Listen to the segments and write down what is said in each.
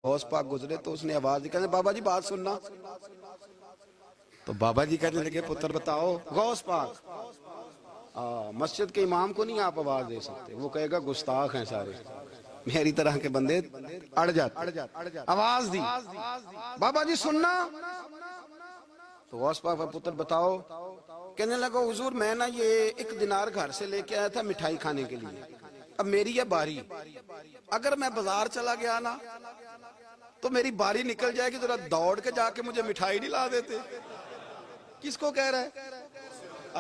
غوث پاک گزرے تو اس نے آواز دی، کہنے بابا جی بات سننا. تو بابا جی کہنے لگے پتر بتاؤ. غوث پاک مسجد کے امام کو نہیں آپ آواز دے سکتے، وہ کہے گا گستاخ ہیں سارے، میری طرح کے بندے اڑ جاتے. آواز دی بابا جی سننا. تو غوث پاک پتر بتاؤ. کہنے لگا حضور میں نا یہ 1 دینار گھر سے لے کے آیا تھا مٹھائی کھانے کے لیے، اب میری ہے باری، اگر میں بازار چلا گیا نا تو میری باری نکل جائے گی، ذرا دوڑ کے جا کے مجھے مٹھائی نہیں لا دیتے. کس کو کہہ رہا ہے؟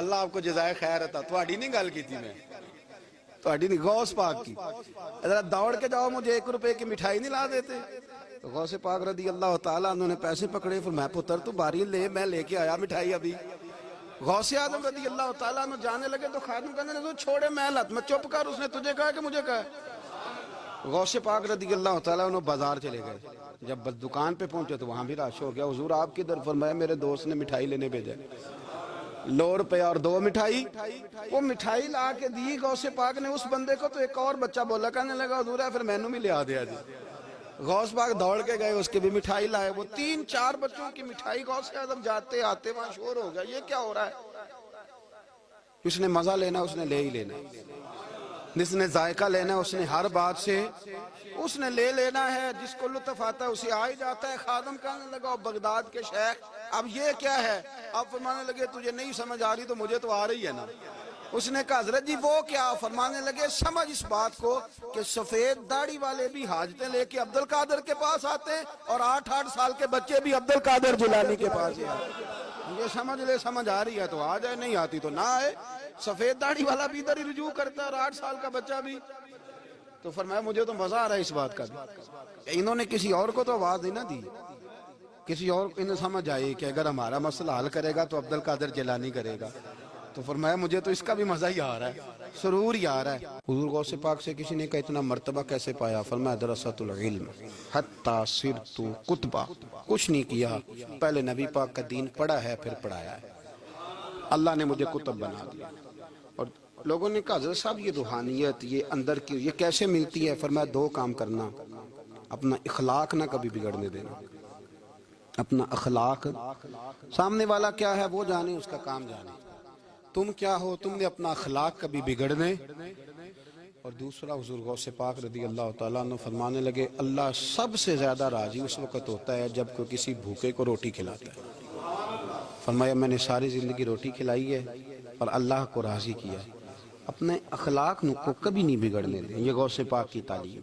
اللہ آپ کو جزائے خیر عطا. تھوڑی نہیں گل کی تھی میں، تھوڑی نہیں، غوث پاک کی. ذرا دوڑ کے جاؤ مجھے 1 روپے کی مٹھائی نہیں لا دیتے. تو غوث پاک رضی اللہ تعالیٰ انہوں نے پیسے پکڑے، فرمایا پتر تو باری لے، میں لے کے آیا مٹھائی ابھی. غوث اعظم رضی اللہ تعالیٰ عنہ جانے لگے تو خادم کہنے لگے چھوڑے محلت میں، چپ کر، اس نے تجھے کہا کہ مجھے کہا. غوث پاک رضی اللہ تعالیٰ عنہ بازار چلے گئے. جب بس دکان پہ پہنچے تو وہاں بھی رش ہو گیا. حضور آپ کدھر؟ فرمایا میرے دوست نے مٹھائی لینے بھیجا، 100 روپے اور 2 مٹھائی. وہ مٹھائی لا کے دی غوث پاک نے اس بندے کو. تو ایک اور بچہ بولا، کہنے لگا حضور ہے پھر مینوں بھی لے آ دیا جی. غوث پاک دوڑ کے گئے، اس کے بھی مٹھائی لائے. وہ 3-4 بچوں کی مٹھائی غوث اعظم جاتے آتے وہاں شور ہو گیا، یہ کیا ہو رہا ہے؟ اس نے مزہ لینا اس نے لے ہی لینا، جس نے ذائقہ لینا اس نے ہر بات سے اس نے لے لینا ہے. جس کو لطف آتا ہے اسے آ ہی جاتا ہے. خادم کہنے لگا بغداد کے شیخ اب یہ کیا ہے؟ اب فرمانے لگے تجھے نہیں سمجھ آ رہی تو مجھے تو آ رہی ہے نا. اس نے کہا حضرت جی وہ کیا؟ فرمانے لگے سمجھ اس بات کو کہ سفید داڑھی والے بھی حاجتیں لے کے عبد القادر کے پاس آتے ہیں، اور 8-8 سال کے بچے بھی عبد القادر جیلانی کے پاس ہی آتے ہیں. یہ سمجھ لے، سمجھ آ رہی ہے تو آ جائے، نہیں آتی تو نہ آئے. سفید داڑھی والا بھی ادھر ہی رجوع کرتا ہے اور 8 سال کا بچہ بھی. تو فرمایا مجھے تو مزہ آ رہا ہے اس بات کا بھی. انہوں نے کسی اور کو تو آواز نہیں نہ دی، کسی اور کو انہیں سمجھ آئی کہ اگر ہمارا مسئلہ حل کرے گا تو عبد القادر جیلانی کرے گا. تو فرمایا مجھے تو اس کا بھی مزہ ہی آ رہا ہے، سرور ہی آ رہا ہے. حضور غوث پاک سے کسی نے کہا اتنا مرتبہ کیسے پایا؟ فرمایا درست العلم حتی صرت قطبہ. کچھ نہیں کیا، پہلے نبی پاک کا دین پڑھا ہے پھر پڑھایا ہے، اللہ نے مجھے کتب بنا دیا. اور لوگوں نے کہا حضرت صاحب یہ روحانیت یہ اندر کی یہ کیسے ملتی ہے؟ فرمایا 2 کام کرنا، اپنا اخلاق نہ کبھی بگڑنے دینا. اپنا اخلاق، سامنے والا کیا ہے وہ جانے، اس کا کام جانے. تم کیا ہو؟ تم نے اپنا اخلاق کبھی بگڑنے. اور دوسرا حضور غوث پاک رضی اللہ تعالیٰ عنہ فرمانے لگے اللہ سب سے زیادہ راضی اس وقت ہوتا ہے جب کوئی کسی بھوکے کو روٹی کھلاتا ہے. فرمایا میں نے ساری زندگی روٹی کھلائی ہے اور اللہ کو راضی کیا. اپنے اخلاق کو کبھی نہیں بگڑنے دیں، یہ غوث پاک کی تعلیم.